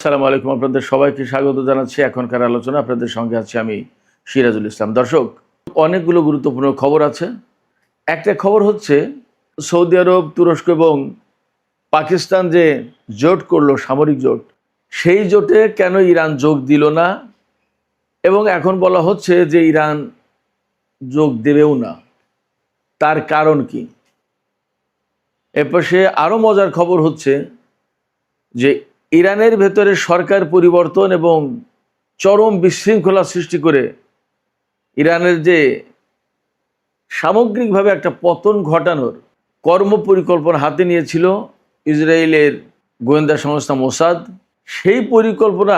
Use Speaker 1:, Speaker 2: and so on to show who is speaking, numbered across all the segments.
Speaker 1: আসসালামু আলাইকুম, আপনাদের সবাইকে স্বাগত জানাচ্ছি এখনকার আলোচনা। আপনাদের সঙ্গে আছি আমি সিরাজুল ইসলাম। দর্শক, অনেকগুলো গুরুত্বপূর্ণ খবর আছে। একটা খবর হচ্ছে সৌদি আরব, তুরস্ক এবং পাকিস্তান যে জোট করলো, সামরিক জোট, সেই জোটে কেন ইরান যোগ দিল না, এবং এখন বলা হচ্ছে যে ইরান যোগ দেবেও না। তার কারণ কি? এপাশে আরও মজার খবর হচ্ছে যে ইরানের ভেতরে সরকার পরিবর্তন এবং চরম বিশৃঙ্খলা সৃষ্টি করে ইরানের যে সামগ্রিকভাবে একটা পতন ঘটানোর কর্মপরিকল্পনা হাতে নিয়েছিল ইসরায়েলের গোয়েন্দা সংস্থা মোসাদ, সেই পরিকল্পনা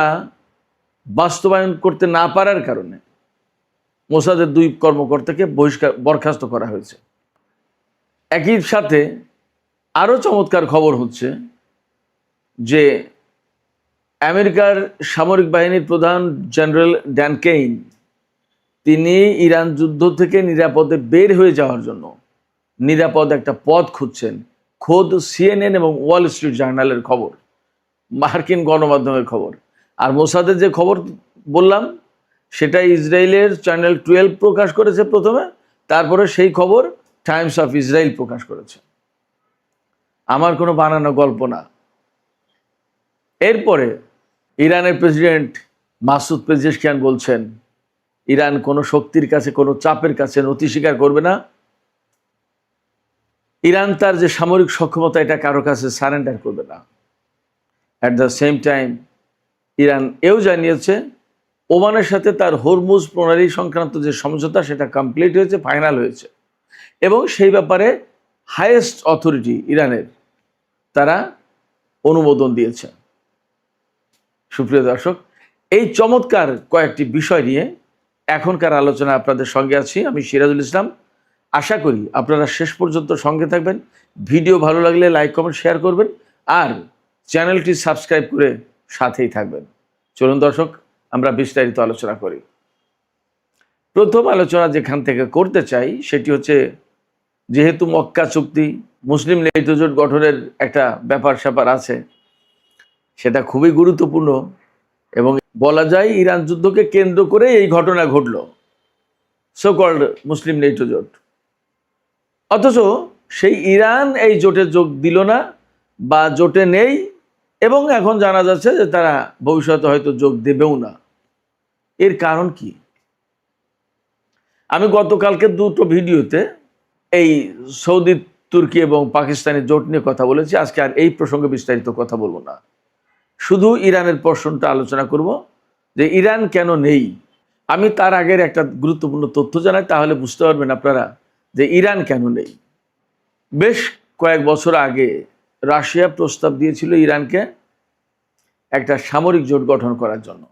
Speaker 1: বাস্তবায়ন করতে না পারার কারণে মোসাদের 2 কর্মকর্তাকে বরখাস্ত করা হয়েছে। একই সাথে আরও চমৎকার খবর হচ্ছে যে আমেরিকার সামরিক বাহিনীর প্রধান জেনারেল ড্যান কেইন, তিনি ইরান যুদ্ধ থেকে নিরাপদে বের হয়ে যাওয়ার জন্য নিরাপদ একটা পথ খুঁজছেন। খোদ সিএনএন এবং ওয়াল স্ট্রিট জার্নালের খবর, মার্কিন গণমাধ্যমের খবর। আর মোসাদের যে খবর বললাম সেটা ইসরায়েলের চ্যানেল 12 প্রকাশ করেছে প্রথমে, তারপরে সেই খবর টাইমস অফ ইসরায়েল প্রকাশ করেছে। আমার কোনো বানানো গল্প না। এরপরে ইরানের প্রেসিডেন্ট মাসুদ পেজেশকিয়ান বলছেন ইরান কোনো শক্তির কাছে, কোনো চাপের কাছে নতি স্বীকার করবে না। ইরান তার যে সামরিক সক্ষমতা, এটা কারো কাছে সারেন্ডার করবে না। At the same time Iran এও জানিয়েছে ওমানের সাথে তার হরমুজ প্রণালী সংক্রান্ত যে সমঝোতা, সেটা কমপ্লিট হয়েছে, ফাইনাল হয়েছে, এবং সেই ব্যাপারে হাইয়েস্ট অথরিটি ইরানের, তারা অনুমোদন দিয়েছে। সুপ্রিয় দর্শক, এই চমৎকার কয়েকটি বিষয় নিয়ে এখনকার আলোচনা আপনাদের সঙ্গে আছি আমি সিরাজুল ইসলাম। আশা করি আপনারা শেষ পর্যন্ত সঙ্গে থাকবেন। ভিডিও ভালো লাগলে লাইক, কমেন্ট, শেয়ার করবেন, আর চ্যানেলটি সাবস্ক্রাইব করে সাথেই থাকবেন। চলুন দর্শক, আমরা বিস্তারিত আলোচনা করি। প্রথম আলোচনা যেখান থেকে করতে চাই সেটি হচ্ছে, যেহেতু মক্কা চুক্তি, মুসলিম নেটো জোট গঠনের একটা ব্যাপার স্যাপার আছে, সেটা খুবই গুরুত্বপূর্ণ, এবং বলা যায় ইরান যুদ্ধকে কেন্দ্র করে এই ঘটনা ঘটল, সো কল্ড মুসলিম নেটো জোট। অথচ সেই ইরান এই জোটে যোগ দিল না বা জোটে নেই, এবং এখন জানা যাচ্ছে যে তারা ভবিষ্যতে হয়তো যোগ দেবেও না। এর কারণ কি? আমি গতকালকে 2টো ভিডিওতে এই সৌদি, তুর্কি এবং পাকিস্তানের জোট নিয়ে কথা বলেছি। আজকে আর এই প্রসঙ্গে বিস্তারিত কথা বলবো না, শুধু ইরানের প্রশ্নটা আলোচনা করব যে ইরান কেন নেই। আমি তার আগের একটা গুরুত্বপূর্ণ তথ্য জানাই, তাহলে বুঝতে পারবেন আপনারা যে ইরান কেন নেই। বেশ কয়েক বছর আগে রাশিয়া প্রস্তাব দিয়েছিল ইরানকে একটা সামরিক জোট গঠন করার জন্য।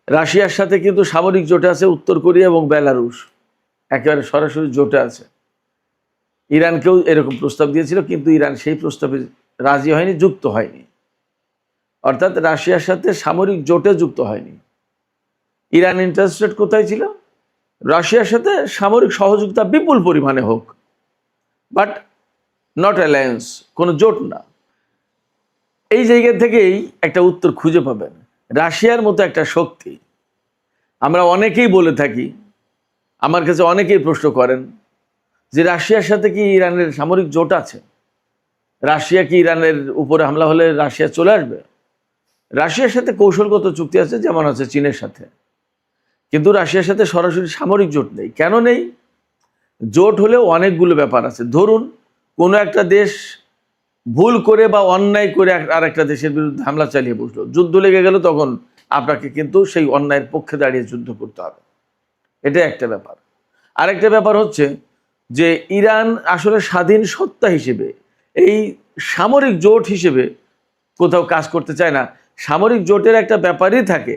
Speaker 1: রাশিয়ার সাথে কিন্তু সামরিক জোটে আছে উত্তর কোরিয়া এবং বেলারুশ, একেবারে সরাসরি জোটে আছে। ইরানকেও এরকম প্রস্তাব দিয়েছিল, কিন্তু ইরান সেই প্রস্তাবে রাজি হয়নি, যুক্ত হয়নি। অর্থাৎ রাশিয়ার সাথে সামরিক জোটে যুক্ত হয়নি। ইরান ইন্টারেস্টেড কোথায় ছিল? রাশিয়ার সাথে সামরিক সহযোগিতা বিপুল পরিমাণে হোক, বাট নট অ্যালায়েন্স, কোনো জোট না। এই জায়গা থেকেই একটা উত্তর খুঁজে পাবেন। রাশিয়ার মতো একটা শক্তি, আমরা অনেকেই বলে থাকি, আমার কাছে অনেকেই প্রশ্ন করেন যে রাশিয়ার সাথে কি ইরানের সামরিক জোট আছে? রাশিয়া কি ইরানের উপরে হামলা হলে রাশিয়া চলে আসবে? রাশিয়ার সাথে কৌশলগত চুক্তি আছে, যেমন আছে চীনের সাথে, কিন্তু রাশিয়ার সাথে সরাসরি সামরিক জোট নেই। কেন নেই? জোট হলেও অনেকগুলো ব্যাপার আছে। ধরুন কোনো একটা দেশ ভুল করে বা অন্যায় করে আর একটা দেশের বিরুদ্ধে হামলা চালিয়ে বসলো, যুদ্ধ লেগে গেল, তখন আপনাকে কিন্তু সেই অন্যায়ের পক্ষে দাঁড়িয়ে যুদ্ধ করতে হবে। এটা একটা ব্যাপার। আরেকটা ব্যাপার হচ্ছে যে ইরান আসলে স্বাধীন সত্তা হিসেবে, এই সামরিক জোট হিসেবে কোথাও কাজ করতে চায় না। সামরিক জোটের একটা ব্যাপারই থাকে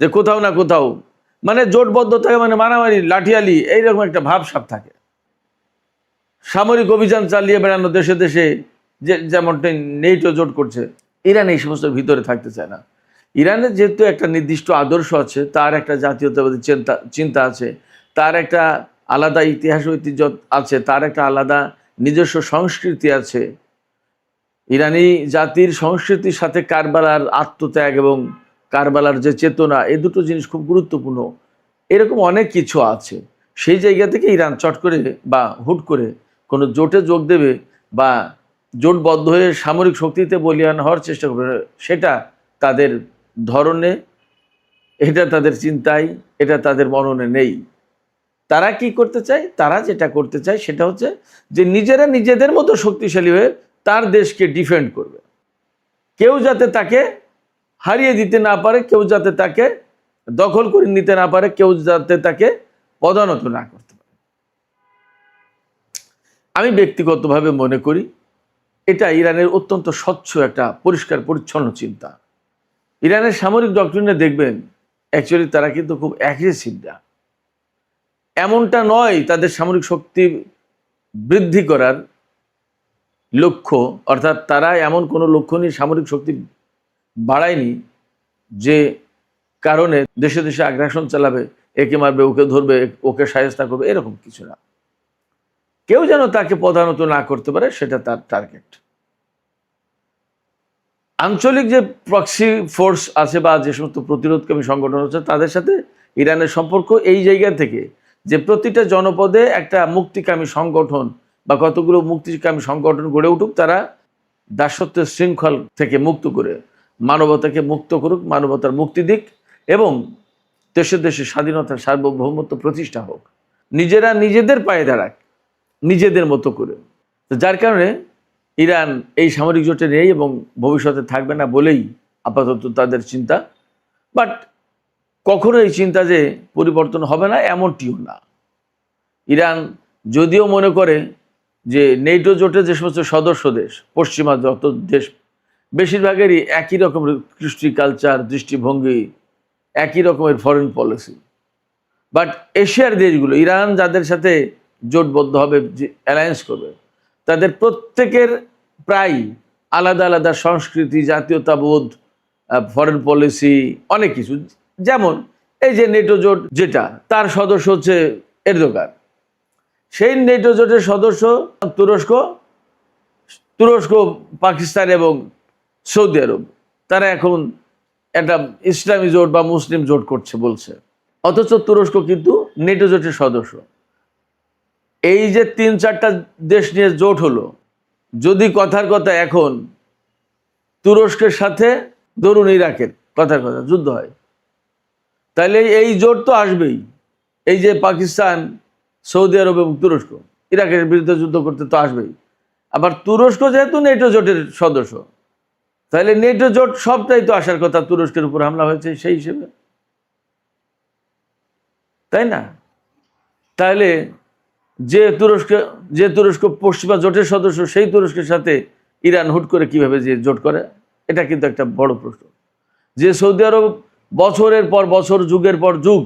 Speaker 1: যে কোথাও না কোথাও মানে জোটবদ্ধ থাকে, মানে মারামারি, লাঠিয়ালি, এইরকম একটা ভাবসাব থাকে। সামরিক অভিযান চালিয়ে বেড়ানো দেশে দেশে, যেমনটা নেটো জোট করছে, ইরান এই সমস্ত ভিতরে থাকতে চায় না। ইরানের যেহেতু একটা নির্দিষ্ট আদর্শ আছে, তার একটা জাতীয়তাবাদী চিন্তা আছে, তার একটা আলাদা ইতিহাস ঐতিহ্য আছে, তার একটা আলাদা নিজস্ব সংস্কৃতি আছে, ইরানি জাতির সংস্কৃতির সাথে কারবালার আত্মত্যাগ এবং কারবালার যে চেতনা, এই দুটো জিনিস খুব গুরুত্বপূর্ণ। এরকম অনেক কিছু আছে। সেই জায়গা থেকে ইরান চট করে বা হুট করে কোনো জোটে যোগ দেবে বা জোটবদ্ধ হয়ে সামরিক শক্তিতে বলীয়ান হওয়ার চেষ্টা করবে, সেটা তাদের ধরনে, এটা তাদের চিন্তায়, এটা তাদের মননে নেই। তারা কি করতে চায়? তারা যেটা করতে চায় সেটা হচ্ছে যে নিজেরা নিজেদের মতো শক্তিশালী হয়ে তার দেশকে ডিফেন্ড করবে। কেউ যাতে তাকে হারিয়ে দিতে না পারে, কেউ যাতে তাকে দখল করে নিতে না পারে, কেউ যাতে তাকে পদানত না করতে পারে। আমি ব্যক্তিগতভাবে মনে করি এটা ইরানের অত্যন্ত স্বচ্ছ একটা পরিষ্কার পরিচ্ছন্ন চিন্তা। ইরানের সামরিক ডক্ট্রিনে দেখবেন অ্যাকচুয়ালি তারা কিন্তু খুব অ্যাগ্রেসিভ না। এমনটা নয় তাদের সামরিক শক্তি বৃদ্ধি করার লক্ষ্য, অর্থাৎ তারা এমন কোনো লক্ষ্য নিয়ে সামরিক শক্তি বাড়ায়নি যে কারণে দেশে দেশে আগ্রাসন চালাবে, একে মারবে, ওকে ধরবে, ওকে শায়েস্তা করবে, এরকম কিছু না। কেউ যেন তাকে প্রধানত না করতে পারে, সেটা তার টার্গেট। আঞ্চলিক যে প্রক্সি ফোর্স আছে বা যে সমস্ত প্রতিরোধকামী সংগঠন আছে তাদের সাথে ইরানের সম্পর্ক এই জায়গা থেকে যে প্রতিটা জনপদে একটা মুক্তিকামী সংগঠন বা কতগুলো মুক্তিকামী সংগঠন গড়ে উঠুক, তারা দাসত্বের শৃঙ্খল থেকে মুক্ত করে মানবতাকে মুক্ত করুক, মানবতার মুক্তি দিক এবং দেশে দেশে স্বাধীনতার সার্বভৌমত্ব প্রতিষ্ঠা হোক, নিজেরা নিজেদের পায়ে দাঁড়াক নিজেদের মতো করে। তো যার কারণে ইরান এই সামরিক জোটে নেই এবং ভবিষ্যতে থাকবে না বলেই আপাতত তাদের চিন্তা। বাট কখনো এই চিন্তা যে পরিবর্তন হবে না এমনটিও না। ইরান যদিও মনে করে যে নেটো জোটে যে সমস্ত সদস্য দেশ, পশ্চিমা যত দেশ, বেশিরভাগেরই একই রকমের কৃষ্টি কালচার, দৃষ্টিভঙ্গি, একই রকমের ফরেন পলিসি। বাট এশিয়ার দেশগুলো, ইরান যাদের সাথে জোটবদ্ধ হবে, অ্যালায়েন্স করবে, তাদের প্রত্যেকের প্রায় আলাদা আলাদা সংস্কৃতি, জাতীয়তাবোধ, ফরেন পলিসি, অনেক কিছু। যেমন এই যে নেটো জোট, যেটা তার সদস্য হচ্ছে এরদোগান, সেই নেটো জোটের সদস্য তুরস্ক, পাকিস্তান এবং সৌদি আরব, তারা এখন একটা ইসলামী জোট বা মুসলিম জোট করছে বলছে, অথচ তুরস্ক কিন্তু নেটো জোটের সদস্য। এই যে 3-4টা দেশ নিয়ে জোট হলো, যদি কথার কথা এখন তুরস্কের সাথে ধরুন ইরাকের কথার কথা যুদ্ধ হয়, তাহলে এই জোট তো আসবেই। এই যে পাকিস্তান, সৌদি আরব এবং তুরস্ক ইরাকের বিরুদ্ধে যুদ্ধ করতে তো আসবেই। আবার তুরস্ক যেহেতু নেটো জোটের সদস্য, তাহলে নেটো জোট সবটাই তো আসার কথা, তুরস্কের উপর হামলা হয়েছে সেই হিসেবে, তাই না? তাহলে যে তুরস্ক পশ্চিমা জোটের সদস্য, সেই তুরস্কের সাথে ইরান হুট করে কিভাবে যে জোট করে, এটা কিন্তু একটা বড় প্রশ্ন। যে সৌদি আরব বছরের পর বছর, যুগের পর যুগ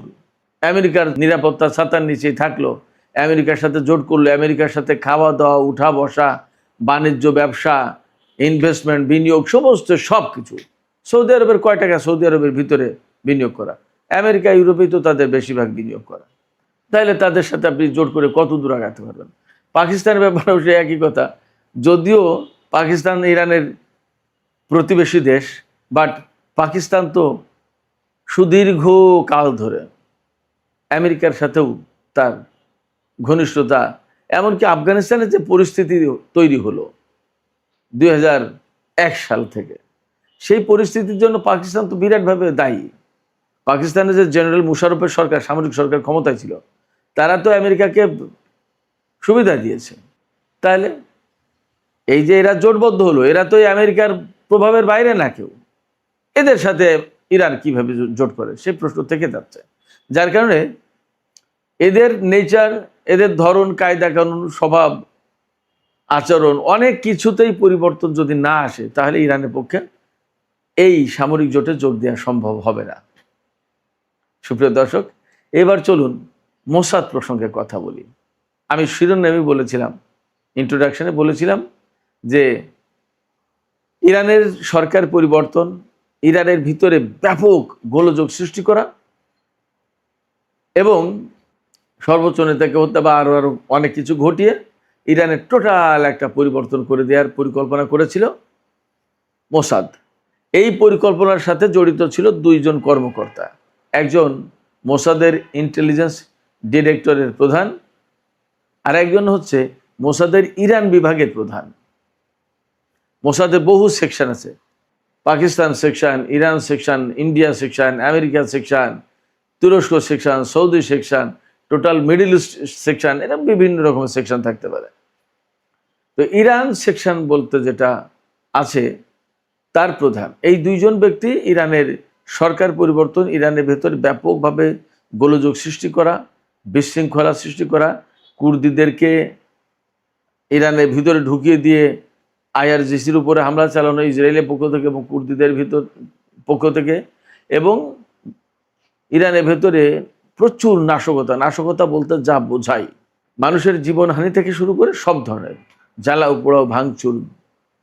Speaker 1: আমেরিকার নিরাপত্তা ছাতার নিচেই থাকলো, আমেরিকার সাথে জোট করলো, আমেরিকার সাথে খাওয়া দাওয়া, উঠা বসা, বাণিজ্য, ব্যবসা, ইনভেস্টমেন্ট, বিনিয়োগ, সমস্ত সব কিছু। সৌদি আরবের কয় টাকা সৌদি আরবের ভিতরে বিনিয়োগ করা, আমেরিকা ইউরোপেই তো তাদের বেশিরভাগ বিনিয়োগ করা। তাহলে তাদের সাথে আপনি জোট করে কত দূর আগাতে পারবেন? পাকিস্তানের ব্যাপারেও সে একই কথা। যদিও পাকিস্তান ইরানের প্রতিবেশী দেশ, বাট পাকিস্তান তো সুদীর্ঘ কাল ধরে আমেরিকার সাথেও তার ঘনিষ্ঠতা, এমনকি আফগানিস্তানের যে পরিস্থিতি তৈরি হলো 2001 সাল থেকে, সেই পরিস্থিতির জন্য পাকিস্তান তো বিরাটভাবে দায়ী। পাকিস্তানের যে জেনারেল মুশারফের সরকার, সামরিক সরকার ক্ষমতায় ছিল, তারা তো আমেরিকাকে সুবিধা দিয়েছে। তাহলে এই যে এরা জোটবদ্ধ হলো, এরা তো আমেরিকার প্রভাবের বাইরে না কেউ, এদের সাথে ইরান কিভাবে জোট করে সে প্রশ্ন থেকে যাচ্ছে। যার কারণে এদের নেচার, এদের ধরন, কায়দা কানুন, স্বভাব, আচরণ, অনেক কিছুতেই পরিবর্তন যদি না আসে, তাহলে ইরানের পক্ষে এই সামরিক জোটে যোগ দেওয়া সম্ভব হবে না। সুপ্রিয় দর্শক, এবার চলুন মোসাদ প্রসঙ্গে কথা বলি। আমি শিরোনামে বলেছিলাম, ইন্ট্রোডাকশনে বলেছিলাম যে ইরানের সরকার পরিবর্তন, ইরানের ভিতরে ব্যাপক গোলযোগ সৃষ্টি করা এবং সর্বোচ্চ নেতাকে হত্যা বা আরও অনেক কিছু ঘটিয়ে ইরানের টোটাল একটা পরিবর্তন করে দেওয়ার পরিকল্পনা করেছিল মোসাদ। এই পরিকল্পনার সাথে জড়িত ছিল দুইজন কর্মকর্তা, একজন মোসাদের ইন্টেলিজেন্স ডিরেক্টরের প্রধান, আর একজন হচ্ছে মোসাদের ইরান বিভাগের প্রধান। মোসাদের বহু সেকশন আছে, Pakistan section, Iran section, India section, America section, তুরস্ক section, Saudi section, total middle east section, এরকম বিভিন্ন রকমের সেকশন থাকতে পারে। তো ইরান সেকশন বলতে যেটা আছে তার প্রধান এই দুইজন ব্যক্তি ইরানের সরকার পরিবর্তন, ইরানের ভেতরে ব্যাপকভাবে গোলযোগ সৃষ্টি করা, বিশৃঙ্খলা সৃষ্টি করা, কুর্দিদেরকে ইরানের ভিতরে ঢুকিয়ে দিয়ে আইআরজিসির উপরে হামলা চালানো ইসরায়েলের পক্ষ থেকে এবং কুর্দিদের পক্ষ থেকে, এবং ইরানের ভেতরে প্রচুর নাশকতা বলতে যা বোঝায় মানুষের জীবনহানি থেকে শুরু করে সব ধরনের জ্বালাও পোড়াও, ভাঙচুর,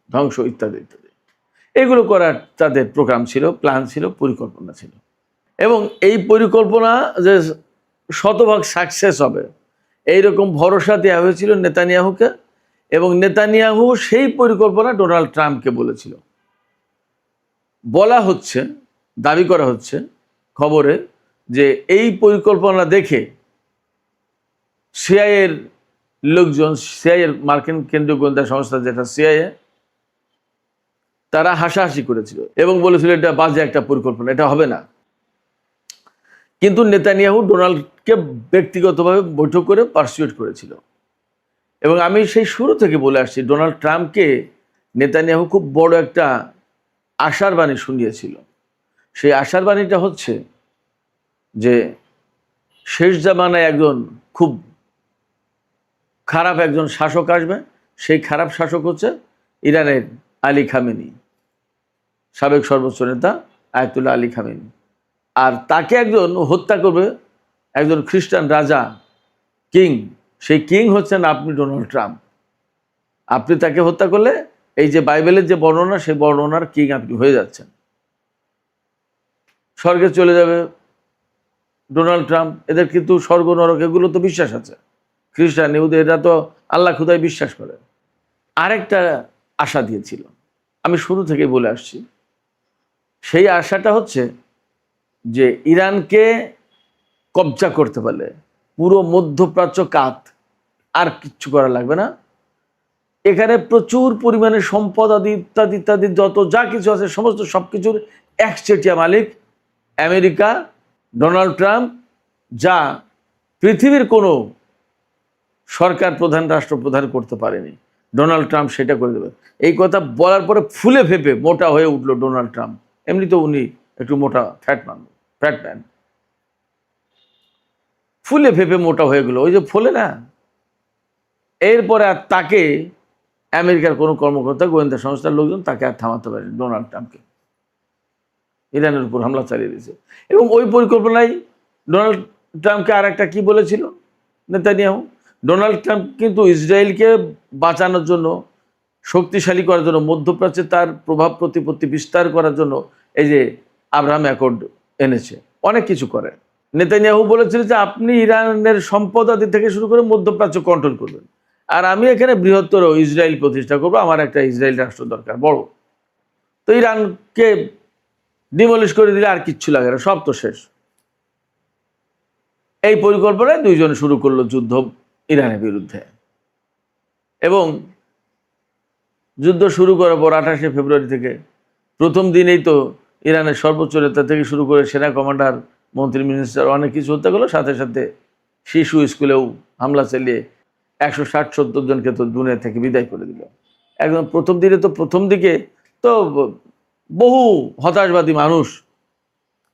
Speaker 1: ধ্বংস ইত্যাদি ইত্যাদি, এগুলো করার তাদের প্রোগ্রাম ছিল, প্ল্যান ছিল, পরিকল্পনা ছিল। এবং এই পরিকল্পনা যে শতভাগ সাকসেস হবে এইরকম ভরসা দেওয়া হয়েছিল নেতানিয়াহুকে, এবং নেতানিয়াহু সেই পরিকল্পনা ডোনাল্ড ট্রাম্পকে বলেছিল। বলা হচ্ছে, দাবি করা হচ্ছে খবরে যে এই পরিকল্পনা দেখে সিআইএর লোকজন, সিআইএর মার্কিন কেন্দ্রীয় গোয়েন্দা সংস্থা যেটা সিআইএ, তারা হাসাহাসি করেছিল এবং বলেছিল এটা বাজে একটা পরিকল্পনা, এটা হবে না। কিন্তু নেতানিয়াহু ডোনাল্ডকে ব্যক্তিগতভাবে বৈঠক করে পারসুয়েট করেছিল। এবং আমি সেই শুরু থেকে বলে আসছি, ডোনাল্ড ট্রাম্পকে নেতানিয়াহু খুব বড় একটা আশার বাণী শুনিয়েছিল। সেই আশার বাণীটা হচ্ছে যে শেষ জামানায় একজন খুব খারাপ একজন শাসক আসবে, সেই খারাপ শাসক হচ্ছে ইরানের আলী খামেনি, সাবেক সর্বোচ্চ নেতা আয়াতুল্লাহ আলী খামেনি। আর তাকে একজন হত্যা করবে, একজন খ্রিস্টান রাজা, কিং, সেই কিং হচ্ছেন আপনি, ডোনাল্ড ট্রাম্প। আপনি তাকে হত্যা করলে এই যে বাইবেলের যে বর্ণনা, সেই বর্ণনার কিং আপনি হয়ে যাচ্ছেন, স্বর্গে চলে যাবে ডোনাল্ড ট্রাম্প। এদের কিন্তু স্বর্গ নরক এগুলো তো বিশ্বাস আছে, খ্রিস্টান ইহুদি এরা তো আল্লাহ খুদাই বিশ্বাস করে। আরেকটা আশা দিয়েছিল, আমি শুরু থেকে বলে আসছি, সেই আশাটা হচ্ছে যে ইরানকে কবজা করতে পারলে পুরো মধ্যপ্রাচ্য কাত, আর কিচ্ছু করা লাগবে না। এখানে প্রচুর পরিমাণে সম্পদ আদি ইত্যাদি ইত্যাদি যত যা কিছু আছে সমস্ত সব কিছুর একচেটিয়া মালিক আমেরিকা, ডোনাল্ড ট্রাম্প, যা পৃথিবীর কোনো সরকার প্রধান, রাষ্ট্রপ্রধান করতে পারেনি, ডোনাল্ড ট্রাম্প সেটা করে দেবে। এই কথা বলার পরে ফুলে ফেপে মোটা হয়ে উঠলো ডোনাল্ড ট্রাম্প। এমনি তো উনি একটু মোটা ফ্যাটম্যান, ফুলে ফেপে মোটা হয়ে গেলো, ওই যে ফলে না। এরপরে আর তাকে আমেরিকার কোনো কর্মকর্তা, গোয়েন্দা সংস্থার লোকজন তাকে আর থামাতে পারেনি, ডোনাল্ড ট্রাম্পকে। ইরানের উপর হামলা চালিয়ে দিয়েছে। এবং ওই পরিকল্পনায় ডোনাল্ড ট্রাম্পকে আর একটা কী বলেছিল নেতানিয়াহু, ডোনাল্ড ট্রাম্প কিন্তু ইসরায়েলকে বাঁচানোর জন্য, শক্তিশালী করার জন্য, মধ্যপ্রাচ্যে তার প্রভাব প্রতিপত্তি বিস্তার করার জন্য এই যে আব্রাহাম অ্যাকর্ড এনেছে, অনেক কিছু করে। নেতানিয়াহু বলেছিল যে আপনি ইরানের সম্পদ আদি থেকে শুরু করে মধ্যপ্রাচ্য কন্ট্রোল করবেন, আর আমি এখানে বৃহত্তর ইসরায়েল প্রতিষ্ঠা করবো, আমার একটা ইসরায়েল রাষ্ট্র দরকার বড়। তো ইরানকে ডিমলিশ করে দিলে আর কিচ্ছু লাগে না, সব তো শেষ। এই পরিকল্পনায় দুইজন শুরু করলো যুদ্ধ ইরানের বিরুদ্ধে। এবং যুদ্ধ শুরু করার পর 28শে ফেব্রুয়ারি থেকে প্রথম দিনেই তো ইরানের সর্বোচ্চ নেতা থেকে শুরু করে সেনা কমান্ডার, মন্ত্রী, মিনিস্টার অনেক কিছু হত্যা করলো। সাথে সাথে শিশু স্কুলেও হামলা চালিয়ে 160-170 জনকে তো দুনিয়া থেকে বিদায় করে দিল। একদম প্রথম দিকে তো বহু হতাশবাদী মানুষ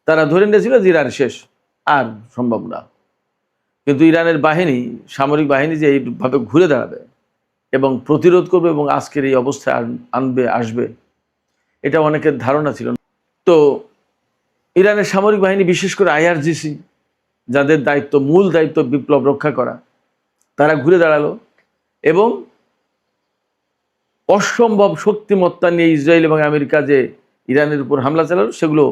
Speaker 1: তারা ধরে নিয়েছিল যে ইরান শেষ, আর সম্ভব না। কিন্তু ইরানের বাহিনী, সামরিক বাহিনী যে এইভাবে ঘুরে দাঁড়াবে এবং প্রতিরোধ করবে এবং আজকের এই অবস্থায় আসবে, এটা অনেকের ধারণা ছিল। তো ইরানের সামরিক বাহিনী, বিশেষ করে আইআরজিসি, যাদের মূল দায়িত্ব বিপ্লব রক্ষা করা, তারা ঘুরে দাঁড়ালো এবং অসম্ভব শক্তিমত্তা নিয়ে ইসরায়েল এবং আমেরিকা যে ইরানের উপর হামলা চালালো সেগুলো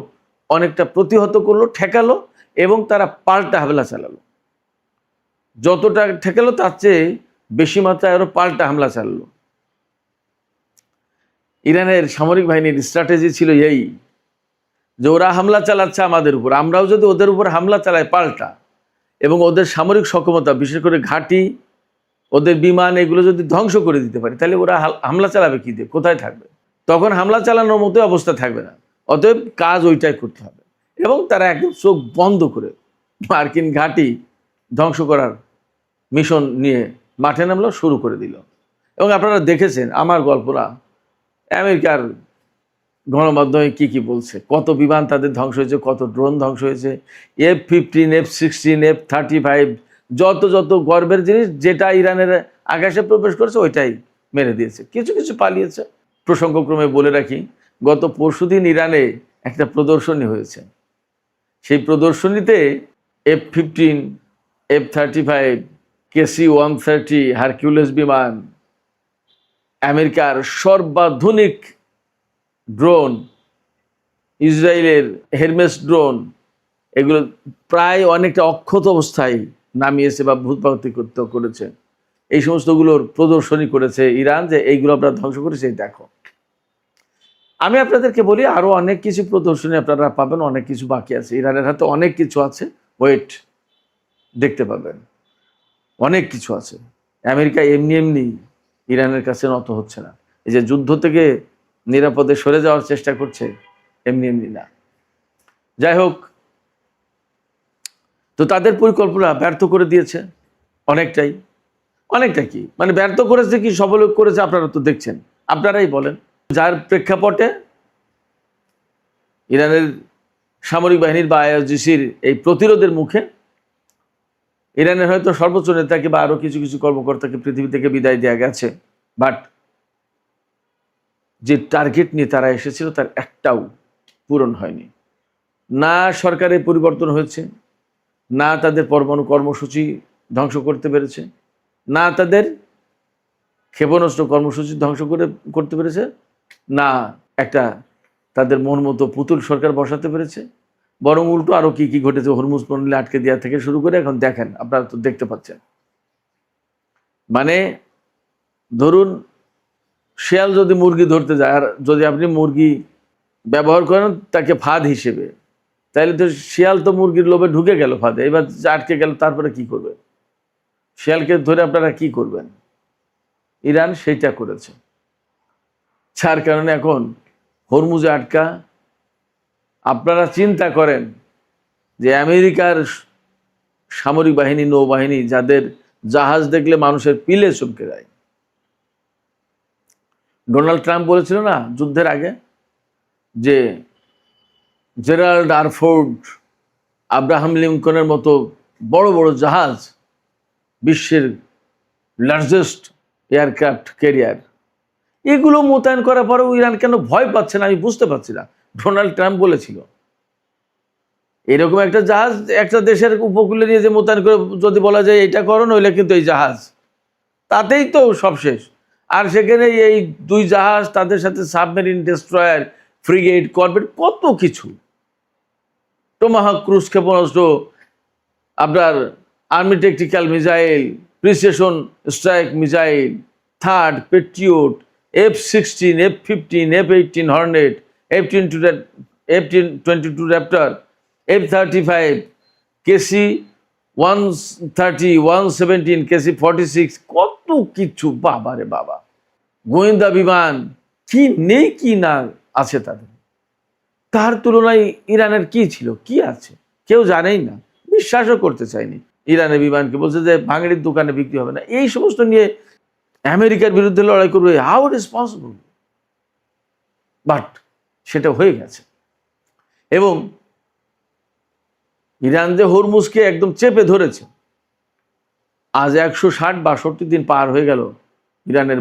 Speaker 1: অনেকটা প্রতিহত করলো, ঠেকালো, এবং তারা পাল্টা হামলা চালালো। যতটা ঠেকালো তার চেয়ে বেশি মাত্রায় আরো পাল্টা হামলা চালালো। ইরানের সামরিক বাহিনীর স্ট্র্যাটেজি ছিল এই যে ওরা হামলা চালাচ্ছে আমাদের উপর, আমরাও যদি ওদের উপর হামলা চালাই পাল্টা, এবং ওদের সামরিক সক্ষমতা বিশেষ করে ঘাঁটি, ওদের বিমান, এগুলো যদি ধ্বংস করে দিতে পারি, তাহলে ওরা হামলা চালাবে কি দিয়ে, কোথায় থাকবে? তখন হামলা চালানোর মতো অবস্থা থাকবে না। অতএব কাজ ওইটাই করতে হবে। এবং তারা একদম চোখ বন্ধ করে মার্কিন ঘাঁটি ধ্বংস করার মিশন নিয়ে মাঠে নামলো, শুরু করে দিল। এবং আপনারা দেখেছেন আমার গল্পরা, আমেরিকার গণমাধ্যমে কি বলছে, কত বিমান তাদের ধ্বংস হয়েছে, কত ড্রোন ধ্বংস হয়েছে, F-15, F-16, F-35, যত গর্বের জিনিস, যেটা ইরানের আকাশে প্রবেশ করেছে ওইটাই মেরে দিয়েছে। কিছু কিছু পালিয়েছে। প্রসঙ্গক্রমে বলে রাখি, গত পরশুদিন ইরানে একটা প্রদর্শনী হয়েছে। সেই প্রদর্শনীতে F-15, F-35, KC-130 হারকিউলিস বিমান, আমেরিকার সর্বাধুনিক ড্রোন, ইসরায়েলের হেরমেস ড্রোন, এগুলো প্রায় অনেকটা অক্ষত অবস্থায় নামিয়েছে বা ভূপাতিত করেছে। এই সমস্তগুলোর প্রদর্শনী করেছে ইরান, যে এইগুলো আপনারা ধ্বংস করেছে, দেখো। আমি আপনাদেরকে বলি, আরও অনেক কিছু প্রদর্শনী আপনারা পাবেন, অনেক কিছু বাকি আছে। ইরানের হাতে অনেক কিছু আছে, ওয়েট, দেখতে পাবেন, অনেক কিছু আছে। আমেরিকা এমনি ইরানের কাছে নত হচ্ছে না। এই যে যুদ্ধ থেকে নিরাপদে সরে যাওয়ার চেষ্টা করছে, এমনি না। যাই হোক, তো তাদের পরিকল্পনা ব্যর্থ করে দিয়েছে অনেকটা কি, মানে ব্যর্থ করেছে কি সফল করেছে আপনারা তো দেখছেন, আপনারাই বলেন। যার প্রেক্ষাপটে ইরানের সামরিক বাহিনীর বা IRGC-র এই প্রতিরোধের মুখে ইরানের হয়তো সর্বোচ্চ নেতাকে বা আরও কিছু কিছু কর্মকর্তাকে পৃথিবী থেকে বিদায় দেওয়া গেছে, বাট যে টার্গেট নিয়ে তারা এসেছিল তার একটাও পূরণ হয়নি। না সরকারে পরিবর্তন হয়েছে, না তাদের পরমাণু কর্মসূচি ধ্বংস করতে পেরেছে, না তাদের ক্ষেপণাস্ত্র কর্মসূচি ধ্বংস করতে পেরেছে, না একটা তাদের মন মতো পুতুল সরকার বসাতে পেরেছে। বরং উল্টো আরও কি ঘটেছে, হরমুজ প্রণালী আটকে দেওয়া থেকে শুরু করে এখন দেখেন, আপনারা তো দেখতে পাচ্ছেন। মানে ধরুন, শিয়াল যদি মুরগি ধরতে যায়, আর যদি আপনি মুরগি ব্যবহার করেন তাকে ফাঁদ হিসেবে, তাহলে তো শিয়াল তো মুরগির লোভে ঢুকে গেল ফাঁদে, এবার আটকে গেল, তারপরে কি করবে? শিয়ালকে ধরে আপনারা কি করবেন? ইরান সেইটা করেছে, যার কারণে এখন হরমুজে আটকা। আপনারা চিন্তা করেন যে আমেরিকার সামরিক বাহিনী, নৌবাহিনী, যাদের জাহাজ দেখলে মানুষের পিলে চমকে যায়। ডোনাল্ড ট্রাম্প বলেছিল না যুদ্ধের আগে, যে জেরাল্ড আর ফোর্ড, আব্রাহাম লিঙ্কনের মতো বড় বড় জাহাজ, বিশ্বের লার্জেস্ট এয়ারক্রাফট ক্যারিয়ার, এগুলো মোতায়েন করার পরেও ইরান কেন ভয় পাচ্ছে না, আমি বুঝতে পারছি না। ডোনাল্ড ট্রাম্প বলেছিল, এরকম একটা জাহাজ একটা দেশের উপকূলে নিয়ে যে মোতায়েন করে যদি বলা যায় এটা করো, নইলে কিন্তু এই জাহাজ, তাতেই তো সব শেষ। আর সেখানে এই দুই জাহাজ, তাদের সাথে সাবমেরিন ডেস্ট্রয়ার, ফ্রিগেট, করভেট, কত কিছু, টোমাহক ক্রুজ ক্ষেপণাস্ত্র, আপনার army tactical missile, precision strike missile, third patriot, F-16, F-15, F-18 Hornet, F-22 Raptor, F-35, KC-130, 117, KC-46, কত কিছু, বাবা রে বাবা। গোয়েন্দা বিমান, কি নেই কি না আছে তাদের। তার তুলনায় ইরানের কি ছিল, কি আছে, কেউ জানেই না, বিশ্বাসও করতে চায়নি। ইরানের বিমানকে বলছে যে ভাঙড়ির দোকানে বিক্রি হবে না, এই সমস্ত নিয়ে আমেরিকার বিরুদ্ধে লড়াই করবে, how it is possible? But সেটা হয়ে গেছে। এবং ইরান যে হরমুজকে একদম চেপে ধরেছে, আজ 160-62 দিন পার হয়ে গেল, ইরানের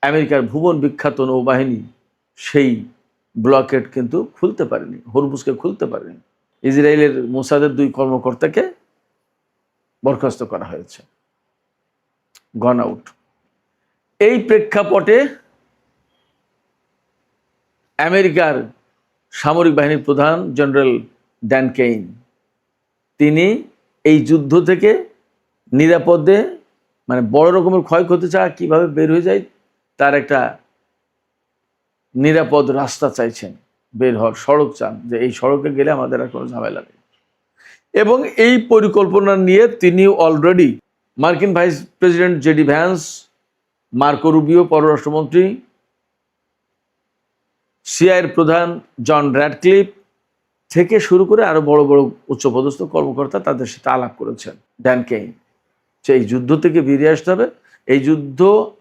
Speaker 1: আমেরিকার ভুবন বিখ্যাত নৌবাহিনী সেই ব্লকেট কিন্তু খুলতে পারেনি, হরমুজকে খুলতে পারেনি। ইসরায়েলের মোসাদের 2 কর্মকর্তাকে বরখাস্ত করা হয়েছে, গন আউট। এই প্রেক্ষাপটে আমেরিকার সামরিক বাহিনীর প্রধান জেনারেল ড্যান কেইন, তিনি এই যুদ্ধ থেকে নিরাপদে, মানে বড় রকমের ক্ষয়ক্ষতি ছাড়া কীভাবে বের হয়ে যায় তার একটা নিরাপদ রাস্তা চাইছেন, বের হওয়ার সড়ক চান, যে এই সড়কে গেলে আমাদের আর কোনো ঝামেলা নেই। এবং এই পরিকল্পনা নিয়ে তিনি অলরেডি মার্কিন vice president JD Vance, Marco Rubio পররাষ্ট্রমন্ত্রী, সিআইএর প্রধান জন র্যাডক্লিফ থেকে শুরু করে আরো বড় বড় উচ্চপদস্থ কর্মকর্তা তাদের সাথে আলাপ করেছেন ড্যান কেইন, যে এই যুদ্ধ থেকে বেরিয়ে আসতে হবে। এই যুদ্ধ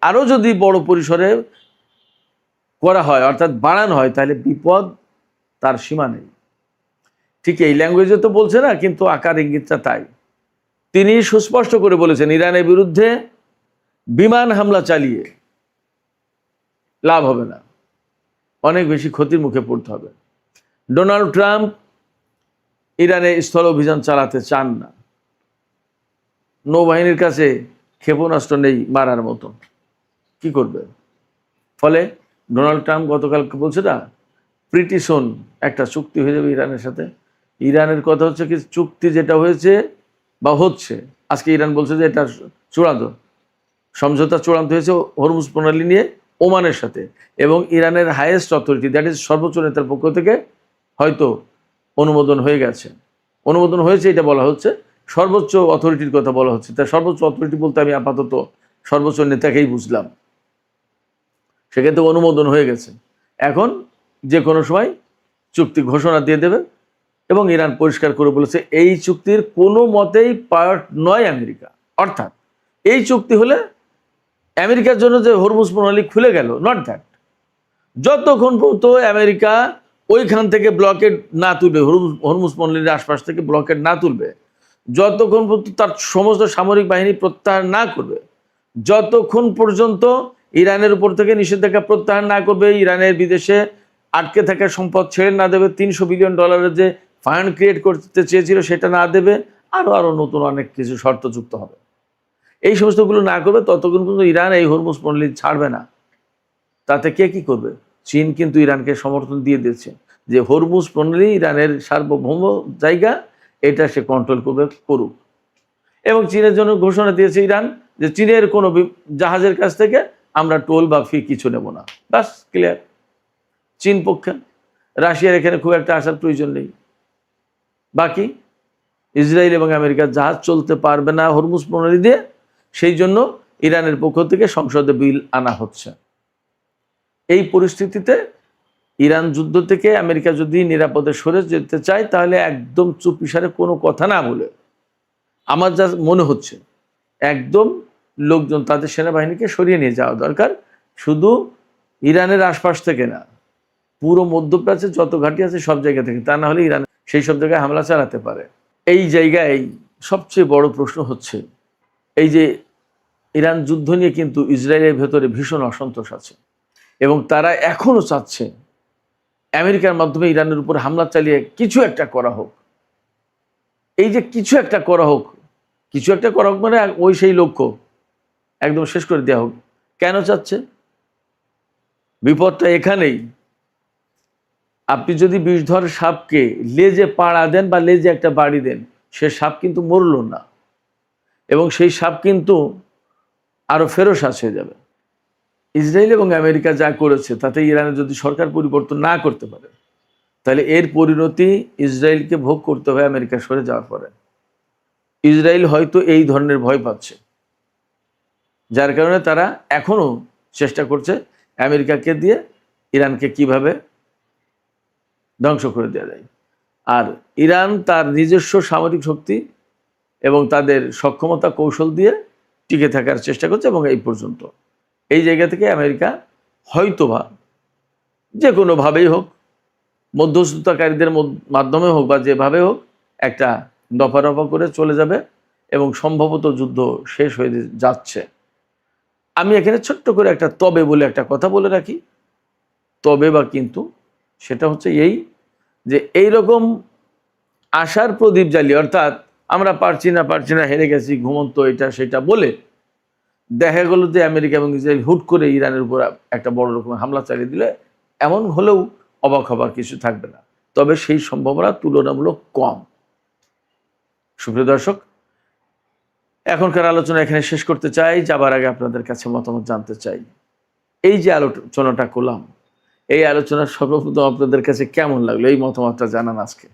Speaker 1: আরো যদি বড় পরিসরে করা হয়, অর্থাৎ বাড়ানো হয়, তাহলে বিপদ তার সীমা নেই। ঠিক এই ল্যাঙ্গুয়েজে তো বলছে না, কিন্তু আকার ইঙ্গিতটা তাই। তিনি সুস্পষ্ট করে বলেছেন ইরানের বিরুদ্ধে বিমান হামলা চালিয়ে লাভ হবে না, অনেক বেশি ক্ষতির মুখে পড়তে হবে। ডোনাল্ড ট্রাম্প ইরানে স্থল অভিযান চালাতে চান না, নৌবাহিনীর কাছে ক্ষেপণাস্ত্র নেই মারার মতো, কি করবে? ফলে ডোনাল্ড ট্রাম্প গতকালকে বলছে না, প্রিটি সুন একটা চুক্তি হয়ে যাবে ইরানের সাথে। ইরানের কথা হচ্ছে কি, চুক্তি যেটা হয়েছে বা হচ্ছে, আজকে ইরান বলছে যে এটা চূড়ান্ত সমঝোতা চূড়ান্ত হয়েছে হরমুজ প্রণালী নিয়ে ওমানের সাথে, এবং ইরানের হাইয়েস্ট অথরিটি, দ্যাট ইজ সর্বোচ্চ নেতার পক্ষ থেকে হয়তো অনুমোদন হয়ে গেছে, অনুমোদন হয়েছে এটা বলা হচ্ছে, সর্বোচ্চ অথরিটির কথা বলা হচ্ছে। তাই সর্বোচ্চ অথরিটি বলতে আমি আপাতত সর্বোচ্চ নেতাকেই বুঝলাম, সেখান থেকে অনুমোদন হয়ে গেছে। এখন যে কোনো সময় চুক্তি ঘোষণা দিয়ে দেবে, এবং ইরান পরিষ্কার করে বলেছে এই চুক্তির কোনো মতেই পার্ট নয় আমেরিকা। অর্থাৎ এই চুক্তি হলে আমেরিকার জন্য যে হরমুজ প্রণালী খুলে গেল, নট দ্যাট। যতক্ষণ পর্যন্ত আমেরিকা ওইখান থেকে ব্লকেড না তুলবে, হরমুজ প্রণালীর আশপাশ থেকে ব্লকেড না তুলবে, যতক্ষণ পর্যন্ত তার সমস্ত সামরিক বাহিনী প্রত্যাহার না করবে, যতক্ষণ পর্যন্ত ইরানের উপর থেকে নিষেধাজ্ঞা প্রত্যাহার না করবে, ইরানের বিদেশে আটকে থাকা সম্পদ ছেড়ে না দেবে, $300 বিলিয়ন যে ফান্ড ক্রিয়েট করতে চেয়েছিল সেটা না দেবে, আরো নতুন অনেক কিছু শর্ত যুক্ত হবে, এই সমস্তগুলো না করবে, ততক্ষণ পর্যন্ত ইরান এই হরমুজ প্রণালী ছাড়বে না। তাতে কে কি করবে? চীন কিন্তু ইরানকে সমর্থন দিয়ে দিয়েছে যে হরমুজ প্রণালী ইরানের সার্বভৌম জায়গা, এটা সে কন্ট্রোল করবে, করুক। এবং চীনের জন্য ঘোষণা দিয়েছে ইরান যে চীনের কোনো জাহাজের কাছ থেকে আমরা টোল বা ফি কিছু নেব না, বাস ক্লিয়ার। চীন পক্ষে, রাশিয়ার এখানে খুব একটা আসার প্রয়োজন নেই। বাকি ইসরায়েল এবং আমেরিকার জাহাজ চলতে পারবে না হরমুজ প্রণালী দিয়ে, সেই জন্য ইরানের পক্ষ থেকে সংসদে বিল আনা হচ্ছে। এই পরিস্থিতিতে ইরান যুদ্ধ থেকে আমেরিকা যদি নিরাপদে সরে যেতে চায়, তাহলে একদম চুপিসারে কোনো কথা না বলে, আমার যা মনে হচ্ছে, একদম লোকজন তাদের সেনাবাহিনীকে সরিয়ে নিয়ে যাওয়া দরকার, শুধু ইরানের আশপাশ থেকে না, পুরো মধ্যপ্রাচ্যের যত ঘাঁটি আছে সব জায়গা থেকে, তা না হলে ইরান সেই সব জায়গায় হামলা চালাতে পারে। এই জায়গায় সবচেয়ে বড় প্রশ্ন হচ্ছে, এই যে ইরান যুদ্ধ নিয়ে কিন্তু ইসরায়েলের ভেতরে ভীষণ অসন্তোষ আছে, এবং তারা এখনো চাচ্ছে আমেরিকার মাধ্যমে ইরানের উপর হামলা চালিয়ে কিছু একটা করা হোক। এই যে কিছু একটা করা হোক, কিছু একটা করা হোক মানে ওই সেই লক্ষ্য একদম শেষ করে দেওয়া হোক। কেন চাচ্ছে? বিপদটা এখানেই, আপনি যদি বিষধর সাপকে লেজে পাড়া দেন বা লেজে একটা বাড়ি দেন, সে সাপ কিন্তু মরল না, এবং সেই সাপ কিন্তু আরো ফেরোসাস হয়ে যাবে। ইসরায়েল এবং আমেরিকা যা করেছে তাতে ইরানের যদি সরকার পরিবর্তন না করতে পারে, তাহলে এর পরিণতি ইসরায়েলকে ভোগ করতে হবে আমেরিকা সরে যাওয়ার পরে। ইসরায়েল হয়তো এই ধরনের ভয় পাচ্ছে, যার কারণে তারা এখনো চেষ্টা করছে আমেরিকাকে দিয়ে ইরানকে কিভাবে ধ্বংস করে দেওয়া যায়। আর ইরান তার নিজস্ব সামরিক শক্তি এবং তাদের সক্ষমতা কৌশল দিয়ে টিকে থাকার চেষ্টা করছে, এবং এই পর্যন্ত এই জায়গা থেকে আমেরিকা হয়তোবা যে কোনোভাবেই হোক, মধ্যস্থতাকারীদের মাধ্যমে হোক বা যেভাবে হোক, একটা দফা রফা করে চলে যাবে, এবং সম্ভবত যুদ্ধ শেষ হয়ে যাচ্ছে। আমি এখানে ছোট্ট করে একটা তবে বলে একটা কথা বলে রাখি, তবে বা কিন্তু, সেটা হচ্ছে এই যে এইরকম আশার প্রদীপ জ্বালিয়ে, অর্থাৎ আমরা পারছি না, হেরে গেছি, ঘুমন্ত, এটা সেটা বলে দেখা গেল যে আমেরিকা এবং ইসরায়েল হুট করে ইরানের উপর একটা বড় রকমের হামলা চালিয়ে দিলে, এমন হলেও অবাক হবার কিছু থাকবে না, তবে সেই সম্ভাবনা তুলনামূলক কম। সুপ্রিয় দর্শক, এখনকার আলোচনা এখানে শেষ করতে চাই, যাবার আগে আপনাদের কাছে মতামত জানতে চাই। এই যে আলোচনাটা করলাম, এই আলোচনা সর্বপ্রথম আপনাদের কাছে কেমন লাগলো, এই মতামতটা জানান আজকে।